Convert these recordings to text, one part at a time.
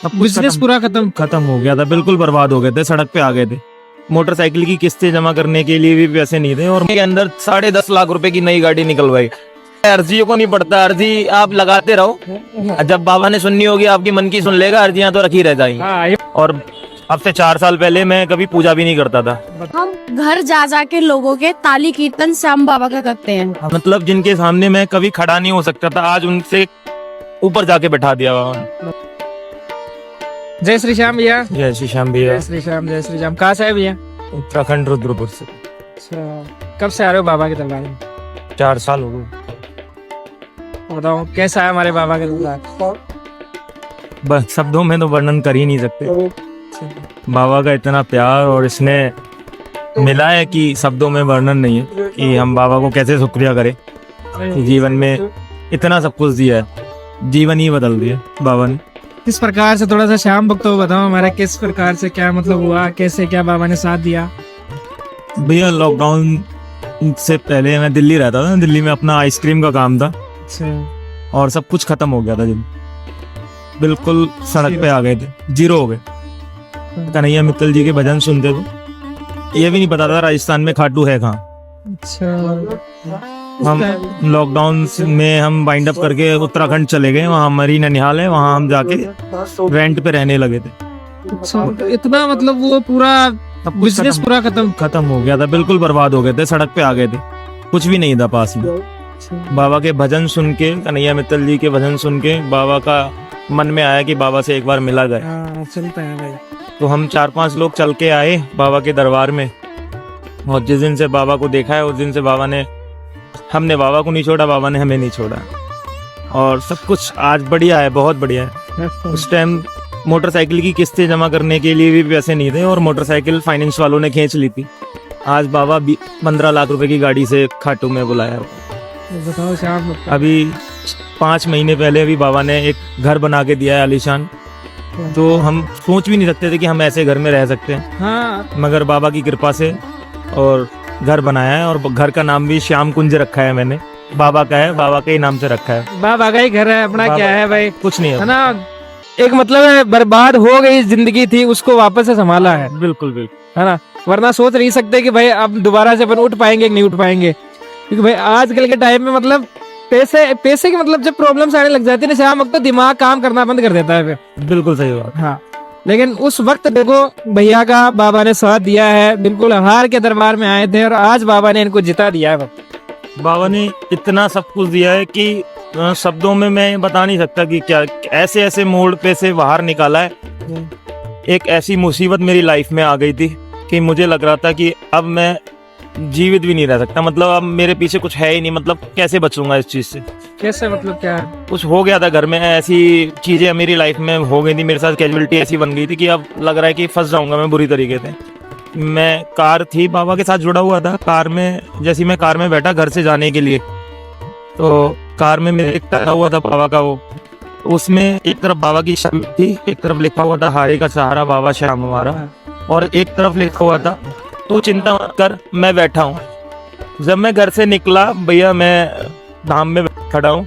Business पूरा खत्म हो गया था, बिल्कुल बर्बाद हो गए थे, सड़क पे आ गए थे। मोटरसाइकिल की किस्तें जमा करने के लिए भी पैसे नहीं थे और मेरे अंदर 10.5 लाख रुपए की नई गाड़ी निकलवाई। अर्जियों को नहीं पड़ता, अर्जी आप लगाते रहो, जब बाबा ने सुननी होगी आपकी मन की सुन लेगा, अर्जियां तो रखी रह जाएंगी। और अब से 4 साल पहले मैं कभी पूजा भी नहीं करता था। हम घर जा जाके लोगों के ताली कीर्तन श्याम बाबा का करते हैं। मतलब जिनके सामने मैं कभी खड़ा नहीं हो सकता था, आज उनसे ऊपर जाके बैठा दिया बाबा ने। जय श्री श्याम भैया। जय श्री श्याम भैया। जय श्री श्याम, जय श्री श्याम। कहाँ से है भैया? उत्तराखंड रुद्रपुर से। अच्छा, कब से आ रहे हो बाबा के दरबार में? 4 साल हो गए। बताओ कैसा है हमारे बाबा के दरबार? बस शब्दों में तो वर्णन कर ही नहीं सकते बाबा का इतना प्यार, और इसने मिला है कि शब्दों में वर्णन नहीं है कि हम बाबा को कैसे शुक्रिया करें। जीवन में इतना सब कुछ दिया है, जीवन ही बदल दिया बाबा ने। किस प्रकार से, थोड़ा सा श्याम भक्तों को बताओ हमारा, किस प्रकार से क्या मतलब हुआ, कैसे क्या बाबा ने साथ दिया? भैया लॉकडाउन से पहले मैं दिल्ली रहता था, दिल्ली में अपना आइसक्रीम का काम था। अच्छा। और सब कुछ खत्म हो गया था, जब बिल्कुल सड़क पे आ गए थे, जीरो हो गए। कन्हैया मित्तल जी के भजन सुनते थे, ये भी नहीं पता था राजस्थान में खाटू है कहाँ। अच्छा। हम लॉकडाउन में हम वाइंड अप करके उत्तराखंड चले गए, वहाँ मरी ननिहाल है, वहाँ हम जाके रेंट पे रहने लगे थे। अच्छा, तो इतना मतलब वो पूरा बिजनेस पूरा खत्म हो गया था, बिल्कुल बर्बाद हो गए थे, सड़क पे आ गए थे, कुछ भी नहीं था पास में। बाबा के भजन सुन के, कन्हैया मित्तल जी के भजन सुन के बाबा का मन में आया कि बाबा से एक बार मिला जाए। चलता है भाई। तो हम 4-5 लोग चल के आए बाबा के दरबार में, और जिस दिन से बाबा को देखा है उस दिन से हमने बाबा को नहीं छोड़ा, बाबा ने हमें नहीं छोड़ा। और सब कुछ आज बढ़िया है, बहुत बढ़िया है। उस टाइम मोटरसाइकिल की किस्तें जमा करने के लिए भी पैसे नहीं थे और मोटरसाइकिल फाइनेंस वालों ने खींच ली थी। आज बाबा 15 लाख रुपए की गाड़ी से खाटू में बुलाया। बताओ श्याम, अभी 5 महीने पहले अभी बाबा ने एक घर बना के दिया है आलीशान, तो हम सोच भी नहीं सकते थे कि हम ऐसे घर में रह सकते हैं। हाँ। मगर बाबा की कृपा से और घर बनाया है, और घर का नाम भी श्याम कुंज रखा है मैंने, बाबा का है, बाबा के ही नाम से रखा है। बाबा का ही घर है, अपना क्या है भाई, कुछ नहीं है ना। एक मतलब है, बर्बाद हो गई जिंदगी थी, उसको वापस से संभाला है। बिल्कुल बिल्कुल, है ना। वरना सोच नहीं सकते कि भाई अब दोबारा से अपन उठ पाएंगे कि नहीं उठ पाएंगे, क्योंकि भाई आजकल के टाइम में मतलब पैसे की मतलब जब प्रॉब्लम्स आने लग जाती है ना श्याम, तो दिमाग काम करना बंद कर देता है फिर। बिल्कुल सही बात। हाँ, लेकिन उस वक्त देखो भैया का बाबा ने साथ दिया है, बिल्कुल हार के दरबार में आए थे और आज बाबा ने इनको जिता दिया है। बाबा ने इतना सब कुछ दिया है कि शब्दों में मैं बता नहीं सकता कि क्या ऐसे ऐसे मोड़ पे से बाहर निकाला है। एक ऐसी मुसीबत मेरी लाइफ में आ गई थी कि मुझे लग रहा था कि अब मैं जीवित भी नहीं रह सकता, मतलब अब मेरे पीछे कुछ है ही नहीं, मतलब कैसे बचूंगा इस चीज से। कैसे मतलब क्या? कुछ हो गया था घर में, ऐसी चीजें मेरी लाइफ में हो गई थी, मेरे साथ कैजुअलिटी ऐसी बन गई थी कि अब लग रहा है कि फंस जाऊंगा मैं बुरी तरीके से। मैं कार थी, बाबा के साथ जुड़ा हुआ था, कार में जैसे मैं कार में बैठा घर से जाने के लिए, तो कार में मेरे एक टका हुआ था बाबा का, वो उसमें एक तरफ बाबा की छवि थी, एक तरफ लिखा हुआ था हारे का सहारा बाबा श्याम हमारा, और एक तरफ लिखा हुआ था तू चिंता मत कर मैं बैठा हूँ। जब मैं घर से निकला भैया, मैं धाम में खड़ा हूँ,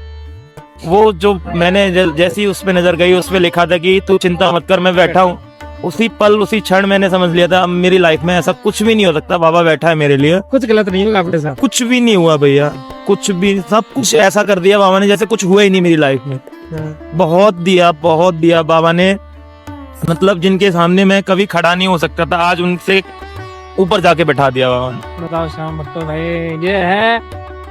वो जो मैंने जैसी उस पे नजर गई, उस पे लिखा था कि तू चिंता मत कर मैं बैठा हूँ, उसी पल उसी क्षण मैंने समझ लिया था अब मेरी लाइफ में ऐसा कुछ भी नहीं हो सकता, बाबा बैठा है मेरे लिए। कुछ गलत नहीं हुआ आपके साथ? कुछ भी नहीं हुआ भैया, कुछ भी, सब कुछ ऐसा कर दिया बाबा ने जैसे कुछ हुआ ही नहीं मेरी लाइफ में। बहुत दिया बाबा ने, मतलब जिनके सामने मैं कभी खड़ा नहीं हो सकता था, आज उनसे ऊपर जाके बैठा दिया बाबा ने। बताओ श्याम भक्तों भाई, ये है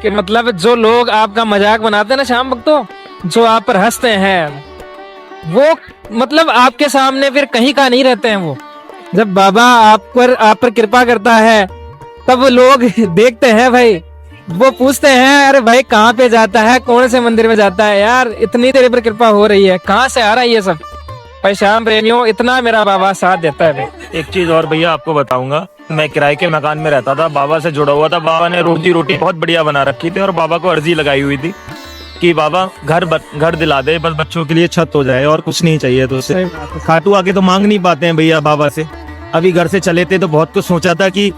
कि मतलब जो लोग आपका मजाक बनाते हैं ना श्याम भक्तों, जो आप पर हंसते हैं, वो मतलब आपके सामने फिर कहीं का नहीं रहते हैं। वो जब बाबा आप पर कृपा करता है, तब लोग देखते हैं भाई, वो पूछते हैं अरे भाई कहाँ पे जाता है, कौन से मंदिर में जाता है, यार इतनी तेरे पर कृपा हो रही है, कहाँ से आ रहा है ये सब। भाई श्याम प्रेमियों, इतना मेरा बाबा साथ देता है भाई। एक चीज और भैया आपको बताऊंगा, मैं किराए के मकान में रहता था, बाबा से जुड़ा हुआ था, बाबा ने रोजी रोटी बहुत बढ़िया बना रखी थी, और बाबा को अर्जी लगाई हुई थी कि बाबा घर दिला दे, बस बच्चों के लिए छत हो जाए और कुछ नहीं चाहिए। तो उससे खाटू आके तो मांग नहीं पाते हैं भैया बाबा से। अभी घर से चले थे तो बहुत कुछ सोचा था कि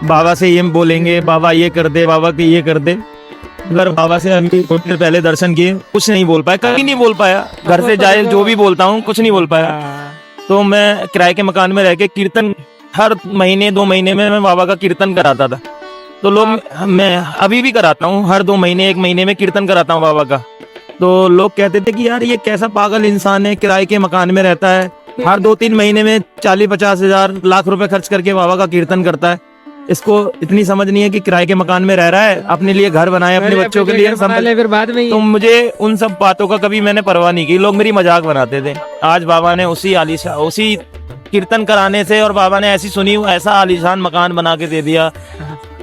बाबा से ये बोलेंगे बाबा ये कर दे, बाबा के ये कर दे, अगर बाबा से अभी थोड़ी देर पहले दर्शन किए, कुछ नहीं बोल पाया, कभी नहीं बोल पाया। घर से जाए जो भी बोलता हूँ कुछ नहीं बोल पाया। तो मैं किराए के मकान में रह के कीर्तन हर महीने 2 महीने में मैं बाबा का कीर्तन कराता था। तो लोग, मैं अभी भी कराता हूँ, हर 2 महीने 1 महीने में कीर्तन कराता हूँ बाबा का। तो लोग कहते थे कि यार ये कैसा पागल इंसान है, किराए के मकान में रहता है, हर 2-3 महीने में 40-50 हजार लाख रुपए खर्च करके बाबा का कीर्तन करता है। इसको इतनी समझ नहीं है कि किराए के मकान में रह रहा है, अपने लिए घर बनाए, अपने बच्चों के लिए फिर बाद में तो मुझे उन सब बातों का कभी मैंने परवाह नहीं की। लोग मेरी मजाक बनाते थे। आज बाबा ने उसी कीर्तन कराने से, और बाबा ने ऐसी सुनी ऐसा आलीशान मकान बना के दे दिया,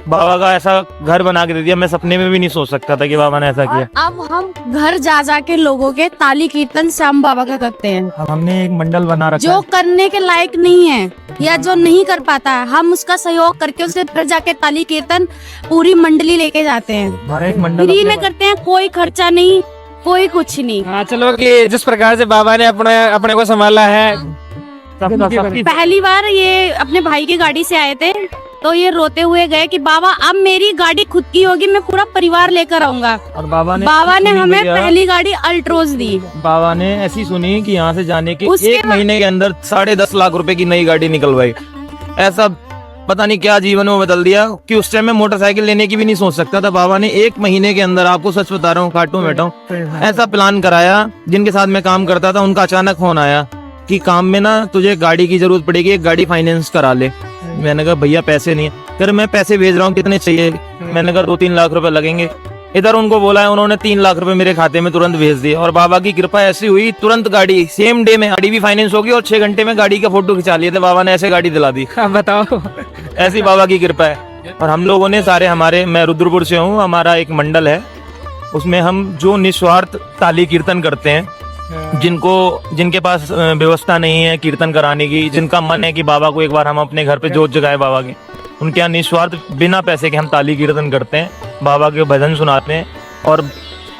बाबा का ऐसा घर बना के दे दिया, मैं सपने में भी नहीं सोच सकता था कि बाबा ने ऐसा किया। अब हम घर जा जा के लोगों के ताली कीर्तन श्याम बाबा का करते हैं। अब हमने एक मंडल बना रखा जो करने के लायक नहीं है या जो नहीं कर पाता है, हम उसका सहयोग करके उसके घर जाके ताली कीर्तन पूरी मंडली लेके जाते हैं। हमारा एक मंडल फ्री में करते हैं, कोई खर्चा नहीं, कोई कुछ नहीं। हाँ चलो, कि जिस प्रकार से बाबा ने अपने को संभाला है। पहली बार ये अपने भाई की गाड़ी से आए थे, तो ये रोते हुए गए कि बाबा अब मेरी गाड़ी खुद की होगी, मैं पूरा परिवार लेकर आऊंगा। और बाबा ने हमें पहली गाड़ी अल्ट्रोज दी। बाबा ने ऐसी सुनी कि यहाँ से जाने के उसके 1 महीने के अंदर 10.5 लाख रुपए की नई गाड़ी निकलवाई। ऐसा पता नहीं क्या जीवन में बदल दिया कि उस टाइम में मोटरसाइकिल लेने की भी नहीं सोच सकता था। बाबा ने 1 महीने के अंदर, आपको सच बता रहा हूँ, खाटू बैठा हूँ, ऐसा प्लान कराया। जिनके साथ मैं काम करता था उनका अचानक फोन आया कि काम में ना तुझे गाड़ी की जरूरत पड़ेगी, एक गाड़ी फाइनेंस करा ले। मैंने कहा भैया पैसे नहीं है। फिर मैं पैसे भेज रहा हूँ, कितने चाहिए? मैंने कहा 2-3 लाख रुपए लगेंगे। इधर उनको बोला है, उन्होंने 3 लाख रुपए मेरे खाते में तुरंत भेज दिए। और बाबा की कृपा ऐसी हुई, तुरंत गाड़ी सेम डे में गाड़ी भी फाइनेंस होगी और 6 घंटे में गाड़ी का फोटो खिंचा लिए थे। बाबा ने ऐसे गाड़ी दिला दी। बताओ, ऐसी बाबा की कृपा है। और हम लोगों ने सारे, मैं रुद्रपुर से हूँ, हमारा एक मंडल है, उसमें हम जो निस्वार्थ ताली कीर्तन करते हैं, जिनके पास व्यवस्था नहीं है कीर्तन कराने की, जिनका मन है कि बाबा को एक बार हम अपने घर पे जोत जगाए बाबा के, उनके यहाँ निस्वार्थ बिना पैसे के हम ताली कीर्तन करते हैं, बाबा के भजन सुनाते हैं। और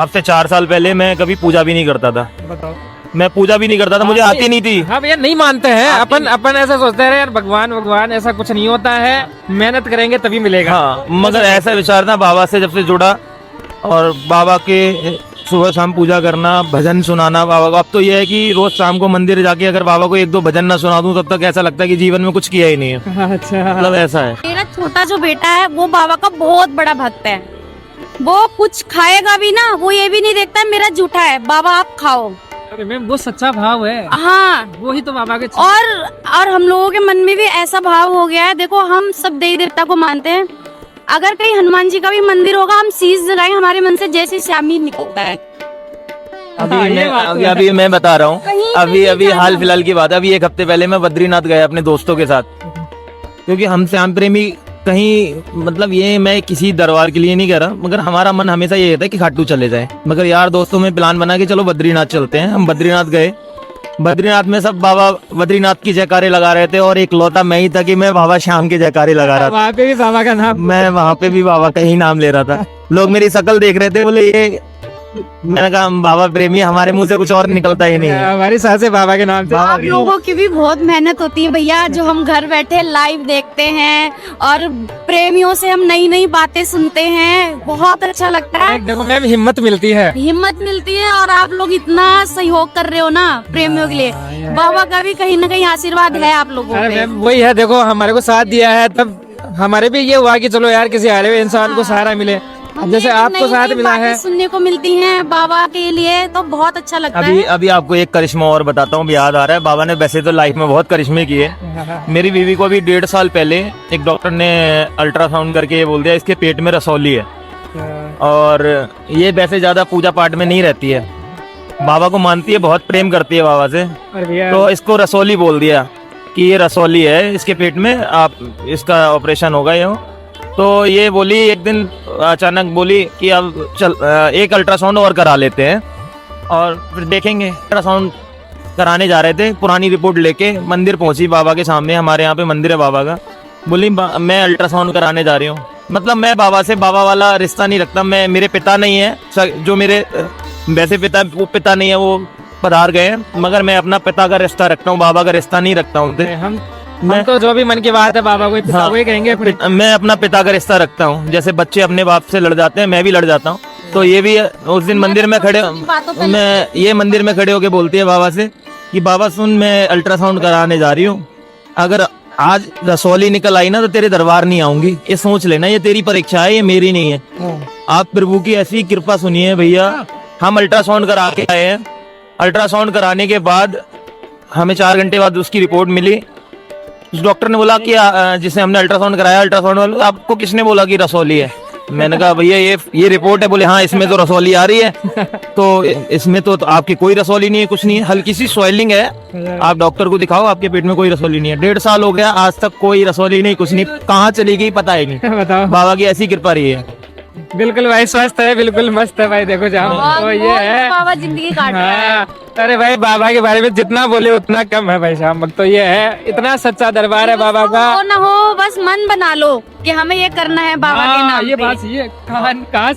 अब से 4 साल पहले मैं कभी पूजा भी नहीं करता था। बताओ, मैं पूजा भी नहीं करता था, मुझे आती नहीं थी। हाँ भैया, नहीं मानते हैं अपन ऐसा सोचते हैं यार, भगवान ऐसा कुछ नहीं होता है, मेहनत करेंगे तभी मिलेगा। हाँ, मगर ऐसा विचार था बाबा से जब से जुड़ा, और बाबा के सुबह शाम पूजा करना, भजन सुनाना बाबा को। अब तो यह है कि रोज शाम को मंदिर जाके अगर बाबा को 1-2 भजन ना सुना दूं, तब तक ऐसा लगता है कि जीवन में कुछ किया ही नहीं है। अच्छा, मतलब ऐसा है। मेरा छोटा जो बेटा है वो बाबा का बहुत बड़ा भक्त है। वो कुछ खाएगा भी ना, वो ये भी नहीं देखता मेरा जूठा है, बाबा आप खाओ। अरे मैम, वो सच्चा भाव है। हाँ, वो ही तो बाबा के। और हम लोगों के मन में भी ऐसा भाव हो गया है। देखो, हम सब देवी देवता को मानते हैं, अगर कहीं हनुमान जी का भी मंदिर होगा, हम शीश जलाएं, हमारे मन से जैसे श्याम ही निकलता है। अभी मैं बता रहा हूँ, अभी हाल फिलहाल की बात है। अभी 1 हफ्ते पहले मैं बद्रीनाथ गया अपने दोस्तों के साथ, क्योंकि हम श्याम प्रेमी कहीं, मतलब ये मैं किसी दरबार के लिए नहीं कह रहा, मगर हमारा मन हमेशा ये रहता है कि खाटू चले जाए। मगर यार दोस्तों में प्लान बना के चलो बद्रीनाथ चलते हैं। हम बद्रीनाथ गए। बद्रीनाथ में सब बाबा बद्रीनाथ की जयकारे लगा रहे थे, और एक लौता मैं ही था कि मैं बाबा श्याम के जयकारे लगा रहा था। वहाँ पे भी बाबा का नाम, मैं वहाँ पे भी बाबा का ही नाम ले रहा था। लोग मेरी शक्ल देख रहे थे, बोले ये, मैंने कहा बाबा प्रेमी, हमारे मुंह से कुछ और निकलता ही नहीं है। हमारी सांसें बाबा के नाम से। आप लोगों की भी बहुत मेहनत होती है भैया, जो हम घर बैठे लाइव देखते हैं और प्रेमियों से हम नई नई बातें सुनते हैं, बहुत अच्छा लगता है। देखो मैम, हिम्मत मिलती है, हिम्मत मिलती है, और आप लोग इतना सहयोग कर रहे हो ना प्रेमियों के लिए, बाबा का भी कहीं ना कहीं आशीर्वाद है आप लोगों अरे पे। मैम वही है, देखो हमारे को साथ दिया है, तब हमारे भी ये हुआ कि चलो यार किसी हारे हुए इंसान को सहारा मिले। जैसे आपको साथ मिला है, सुनने को मिलती हैं बाबा के लिए, तो बहुत अच्छा लगता है। अभी आपको एक करिश्मा और बताता हूँ, याद आ रहा है। बाबा ने वैसे तो लाइफ में बहुत करिश्मे किए। मेरी बीवी को अभी 1.5 साल पहले एक डॉक्टर ने अल्ट्रासाउंड करके ये बोल दिया इसके पेट में रसौली है, और ये वैसे ज्यादा पूजा पाठ में नहीं रहती है, बाबा को मानती है, बहुत प्रेम करती है बाबा से। तो इसको रसौली बोल दिया कि ये रसौली है इसके पेट में, आप इसका ऑपरेशन होगा। ये तो ये बोली, एक दिन अचानक बोली कि अब चल एक अल्ट्रासाउंड और करा लेते हैं और फिर देखेंगे। अल्ट्रासाउंड कराने जा रहे थे, पुरानी रिपोर्ट लेके मंदिर पहुंची बाबा के सामने, हमारे यहाँ पे मंदिर है बाबा का। बोली मैं अल्ट्रासाउंड कराने जा रही हूँ। मतलब मैं बाबा से बाबा वाला रिश्ता नहीं रखता, मैं, मेरे पिता नहीं है जो मेरे वैसे पिता नहीं है, वो पधार गए हैं, मगर मैं अपना पिता का रिश्ता रखता हूँ, बाबा का रिश्ता नहीं रखता हूँ। मैं तो जो भी मन की बात है बाबा को ही कहेंगे। मैं अपना पिता का रिश्ता रखता हूँ। जैसे बच्चे अपने बाप से लड़ जाते हैं, मैं भी लड़ जाता हूँ, तो ये भी उस दिन मंदिर में खड़े मैं ये मंदिर में खड़े होके बोलती है बाबा से कि बाबा सुन, मैं अल्ट्रासाउंड कराने जा रही हूँ, अगर आज रसौली निकल आई ना तो तेरे दरबार नहीं आऊंगी, ये सोच लेना, ये तेरी परीक्षा है, ये मेरी नहीं है। आप प्रभु की ऐसी कृपा सुनिए भैया। हम अल्ट्रासाउंड करा के आए हैं, अल्ट्रासाउंड कराने के बाद हमें 4 घंटे बाद उसकी रिपोर्ट मिली। उस डॉक्टर ने बोला कि जिसे हमने अल्ट्रासाउंड कराया, अल्ट्रासाउंड वाले, आपको किसने बोला कि रसौली है? मैंने कहा भैया ये रिपोर्ट है। बोले हाँ, इसमें तो रसौली आ रही है। तो इसमें तो आपकी कोई रसौली नहीं है, कुछ नहीं है, हल्की सी स्वेलिंग है, आप डॉक्टर को दिखाओ, आपके पेट में कोई रसौली नहीं है। 1.5 साल हो गया, आज तक कोई रसौली नहीं, कुछ नहीं, कहाँ चली गई पता ही नहीं। बताओ, बाबा की ऐसी कृपा रही है। बिल्कुल भाई स्वस्थ है, बिल्कुल मस्त है भाई। देखो जहाँ तो ये है, बाबा जिंदगी काट रहा है। हाँ, अरे भाई बाबा के बारे में जितना बोले उतना कम है भाई शाम वक्त। तो ये है, इतना सच्चा दरबार है बाबा का। हो ना हो, बस मन बना लो कि हमें ये करना है बाबा के नाम ये पे। बात सही है। कहाँ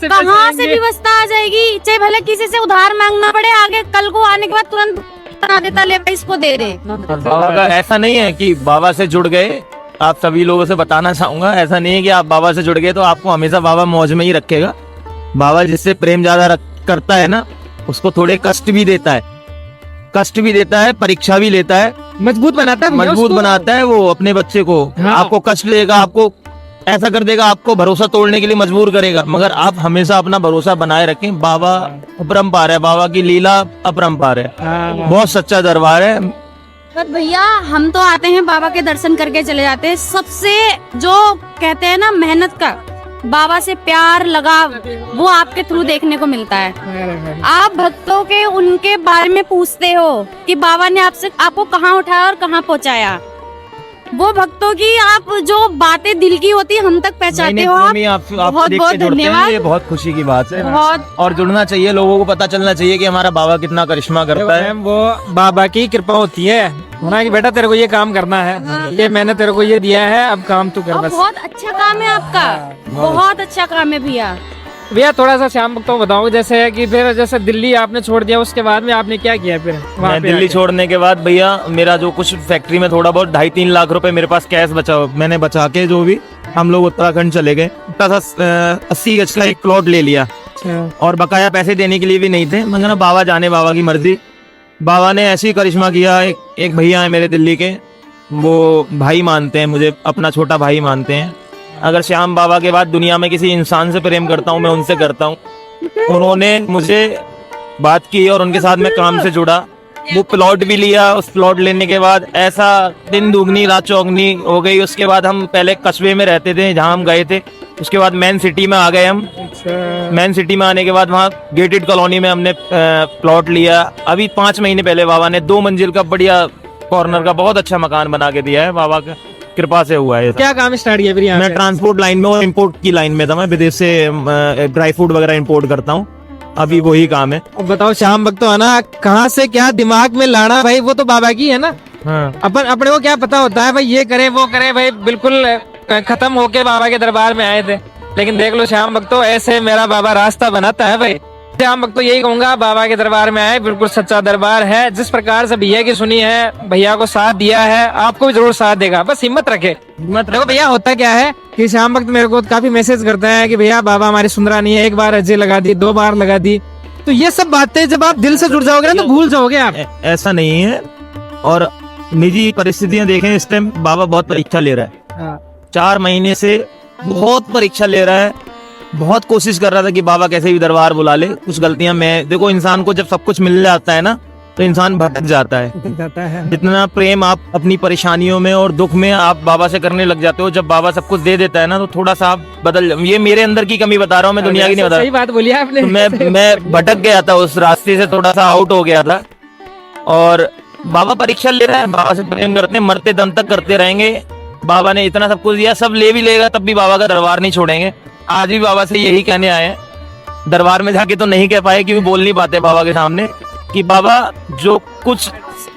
से व्यवस्था आ जाएगी, चाहे भले किसी से उधार मांगना पड़े, आगे कल को आने के बाद तुरंत बना देता, ले भाई इसको दे दे। बाबा का ऐसा नहीं है कि बाबा से जुड़ गए, आप सभी लोगों से बताना चाहूंगा, ऐसा नहीं है कि आप बाबा से जुड़ गए तो आपको हमेशा बाबा मौज में ही रखेगा। बाबा जिससे प्रेम ज्यादा करता है ना, उसको थोड़े कष्ट भी देता है, परीक्षा भी लेता है, मजबूत बनाता है, मजबूत बनाता है वो अपने बच्चे को। हाँ। आपको कष्ट देगा, आपको ऐसा कर देगा, आपको भरोसा तोड़ने के लिए मजबूर करेगा, मगर आप हमेशा अपना भरोसा बनाए रखें। बाबा अपरंपार है, बाबा की लीला अपरंपार है, बहुत सच्चा दरबार है। पर भैया हम तो आते हैं बाबा के दर्शन करके चले जाते हैं। सबसे जो कहते हैं ना मेहनत का, बाबा से प्यार लगाव, वो आपके थ्रू देखने को मिलता है। आप भक्तों के उनके बारे में पूछते हो कि बाबा ने आपको कहाँ उठाया और कहाँ पहुँचाया। वो भक्तों की आप जो बातें दिल की होती है हम तक पहुँचाते हो। आप बहुत बहुत धन्यवाद, ये बहुत खुशी की बात है। बहुत। और जुड़ना चाहिए, लोगों को पता चलना चाहिए कि हमारा बाबा कितना करिश्मा करता है। वो बाबा की कृपा होती है होना कि बेटा तेरे को ये काम करना है, ये मैंने तेरे को ये दिया है, अब काम तू कर बस। बहुत अच्छा काम है आपका, बहुत अच्छा काम है भैया। भैया थोड़ा सा शाम वक्त तो बताओ, जैसे है कि फिर जैसे दिल्ली आपने छोड़ दिया, उसके बाद में आपने क्या किया फिर वहाँ मैं पे दिल्ली आके? छोड़ने के बाद भैया मेरा जो कुछ फैक्ट्री में थोड़ा बहुत 2.5-3 लाख रुपए मेरे पास कैश बचा, मैंने बचा के जो भी हम लोग उत्तराखंड चले गए। 80 गज का एक प्लॉट ले लिया और बकाया पैसे देने के लिए भी नहीं थे। मैं बाबा जाने, बाबा की मर्जी। बाबा ने ऐसी करिश्मा किया। एक भैया है मेरे दिल्ली के, वो भाई मानते हैं मुझे, अपना छोटा भाई मानते हैं। अगर श्याम बाबा के बाद दुनिया में किसी इंसान से प्रेम करता हूँ, मैं उनसे करता हूँ। उन्होंने मुझे बात की और उनके साथ मैं काम से जुड़ा। वो प्लॉट भी लिया, उस प्लॉट लेने के बाद ऐसा दिन दुगनी रात चौगनी हो गई। उसके बाद हम पहले कस्बे में रहते थे जहाँ हम गए थे, उसके बाद मेन सिटी में आ गए हम। मेन सिटी में आने के बाद वहाँ गेटेड कॉलोनी में हमने प्लॉट लिया। अभी 5 महीने पहले बाबा ने 2 मंजिल का बढ़िया कॉर्नर का बहुत अच्छा मकान बना के दिया है। बाबा का कृपा से हुआ है। क्या काम स्टार्ट किया फिर यहाँ मैं पे? ट्रांसपोर्ट लाइन में और इम्पोर्ट की लाइन में था। मैं विदेश से ड्राई फ्रूट वगैरह इम्पोर्ट करता हूँ, अभी वही काम है। अब बताओ शाम वक्त तो है ना, कहाँ से क्या दिमाग में लाना भाई, वो तो बाबा की है ना। हाँ। अपने को क्या पता होता है भाई, ये करे वो करे भाई, बिल्कुल खत्म होके बाबा के दरबार में आए थे। लेकिन देख लो शाम वक्त तो ऐसे मेरा बाबा रास्ता बनाता है भाई। शाम वक्त तो यही कहूंगा, बाबा के दरबार में आए, बिल्कुल सच्चा दरबार है। जिस प्रकार से भैया की सुनी है, भैया को साथ दिया है, आपको भी जरूर साथ देगा, बस हिम्मत रखे। देखो भैया होता क्या है कि शाम वक्त मेरे को काफी मैसेज करता है कि भैया बाबा हमारी सुंदरा नहीं है, 1 बार अर्जी लगा दी, 2 बार लगा दी। तो ये सब बातें जब आप दिल से जुड़ जाओगे ना तो भूल जाओगे आप। ऐसा नहीं है। और निजी परिस्थितियां देखें, इस टाइम बाबा बहुत परीक्षा ले रहा है। 4 महीने से बहुत परीक्षा ले रहा है। बहुत कोशिश कर रहा था कि बाबा कैसे भी दरबार बुला ले। कुछ गलतियां मैं देखो, इंसान को जब सब कुछ मिल जाता है ना तो इंसान भटक जाता है। जितना प्रेम आप अपनी परेशानियों में और दुख में आप बाबा से करने लग जाते हो, जब बाबा सब कुछ दे देता है ना तो थोड़ा सा आप बदल। ये मेरे अंदर की कमी बता रहा हूँ, मैं दुनिया की नहीं बता रहा। सही बात बोली आपने। तो मैं भटक गया था, उस रास्ते से थोड़ा सा आउट हो गया था। और बाबा परीक्षा ले रहा है, बाबा से प्रेम करते हैं, मरते दम तक करते रहेंगे। बाबा ने इतना सब कुछ दिया, सब ले भी लेगा तब भी बाबा का दरबार नहीं छोड़ेंगे। आज भी बाबा से यही कहने आए हैं। दरबार में जाके तो नहीं कह पाए क्योंकि बोल नहीं पाते बाबा के सामने कि बाबा जो कुछ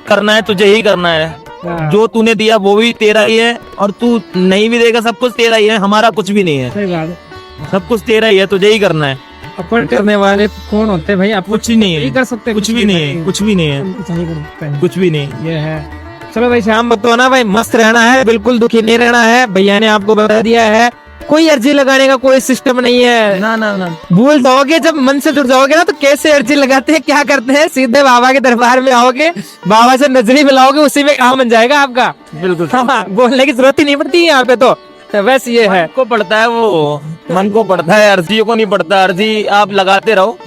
करना है तुझे ही करना है। जो तूने दिया वो भी तेरा ही है और तू नहीं भी देगा, सब कुछ तेरा ही है, हमारा कुछ भी नहीं है। सही बात है। सब कुछ तेरा ही है, तुझे ही करना है। अपन करने वाले कौन होते हैं भाई? आप कुछ ही नहीं है, कर सकते, कुछ भी नहीं है, कुछ भी नहीं है, कुछ भी नहीं। ये है। चलो भाई शाम वक्त तो ना भाई मस्त रहना है, बिल्कुल दुखी नहीं रहना है। भैया ने आपको बता दिया है कोई अर्जी लगाने का कोई सिस्टम नहीं है। ना ना ना भूल जाओगे, जब मन से जुड़ जाओगे ना तो कैसे अर्जी लगाते हैं, क्या करते हैं, सीधे बाबा के दरबार में आओगे, बाबा से नजरी मिलाओगे, उसी में काम बन जाएगा आपका। बिल्कुल हाँ, बोलने की जरूरत ही नहीं पड़ती यहाँ पे तो बस ये है। को पड़ता है, वो मन को पड़ता है, अर्जियों को नहीं पड़ता। अर्जी आप लगाते रहो,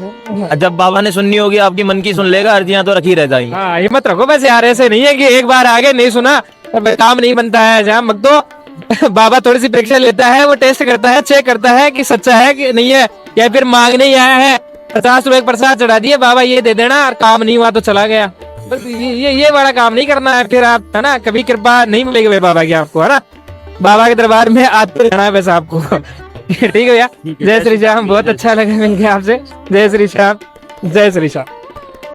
जब बाबा ने सुननी होगी आपकी मन की सुन लेगा, अर्जियां तो रखी रह जाएंगी। हाँ, हिम्मत रखो बस यार, ऐसे नहीं है कि एक बार आगे नहीं सुना तब काम नहीं बनता है। जहाँ भक्तों बाबा थोड़ी सी परीक्षा लेता है, वो टेस्ट करता है, चेक करता है कि सच्चा है कि नहीं है, या फिर मांगने ही आया है, 50 रुपए प्रसाद चढ़ा दिए, बाबा ये दे देना, और काम नहीं हुआ तो चला गया। बस ये बड़ा काम नहीं करना है, फिर आप है ना कभी कृपा नहीं मिलेगी भाई बाबा की आपको, है ना। बाबा के दरबार में आते रहना है बस आपको। ठीक है भैया, जय श्री श्याम, बहुत अच्छा लगा मिलकर आपसे। जय श्री श्याम, जय श्री श्याम।